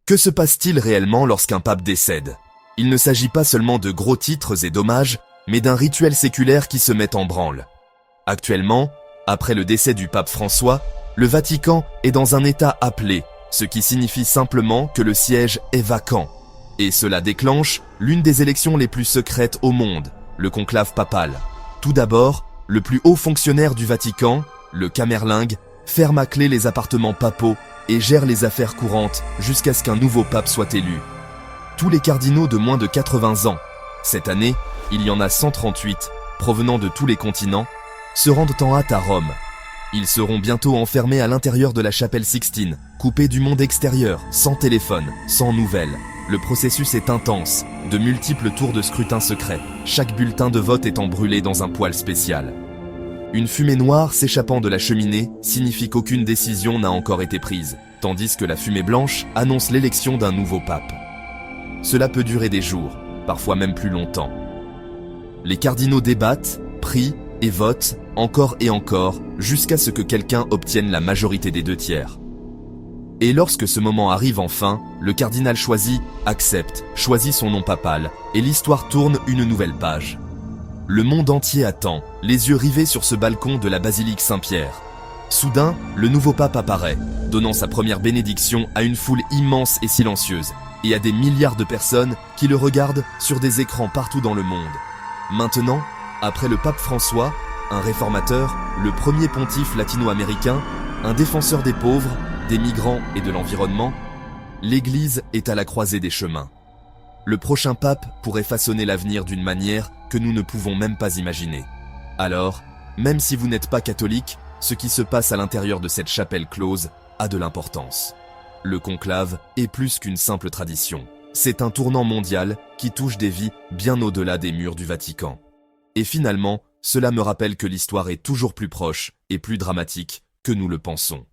Que se passe-t-il réellement lorsqu'un pape décède? Il ne s'agit pas seulement de gros titres et d'hommages, mais d'un rituel séculaire qui se met en branle. Actuellement, après le décès du pape François, le Vatican est dans un état appelé, ce qui signifie simplement que le siège est vacant. Et cela déclenche l'une des élections les plus secrètes au monde, le conclave papal. Tout d'abord, le plus haut fonctionnaire du Vatican, le Camerlingue, ferme à clé les appartements papaux et gère les affaires courantes jusqu'à ce qu'un nouveau pape soit élu. Tous les cardinaux de moins de 80 ans, cette année, il y en a 138, provenant de tous les continents, se rendent en hâte à Rome. Ils seront bientôt enfermés à l'intérieur de la chapelle Sixtine, coupés du monde extérieur, sans téléphone, sans nouvelles. Le processus est intense, de multiples tours de scrutin secret, chaque bulletin de vote étant brûlé dans un poêle spécial. Une fumée noire s'échappant de la cheminée signifie qu'aucune décision n'a encore été prise, tandis que la fumée blanche annonce l'élection d'un nouveau pape. Cela peut durer des jours, parfois même plus longtemps. Les cardinaux débattent, prient et votent encore et encore jusqu'à ce que quelqu'un obtienne la majorité des 2/3. Et lorsque ce moment arrive enfin, le cardinal choisi accepte, choisit son nom papal, et l'histoire tourne une nouvelle page. Le monde entier attend, les yeux rivés sur ce balcon de la basilique Saint-Pierre. Soudain, le nouveau pape apparaît, donnant sa première bénédiction à une foule immense et silencieuse, et à des milliards de personnes qui le regardent sur des écrans partout dans le monde. Maintenant, après le pape François, un réformateur, le premier pontife latino-américain, un défenseur des pauvres, des migrants et de l'environnement, l'Église est à la croisée des chemins. Le prochain pape pourrait façonner l'avenir d'une manière que nous ne pouvons même pas imaginer. Alors, même si vous n'êtes pas catholique, ce qui se passe à l'intérieur de cette chapelle close a de l'importance. Le conclave est plus qu'une simple tradition. C'est un tournant mondial qui touche des vies bien au-delà des murs du Vatican. Et finalement, cela me rappelle que l'histoire est toujours plus proche et plus dramatique que nous le pensons.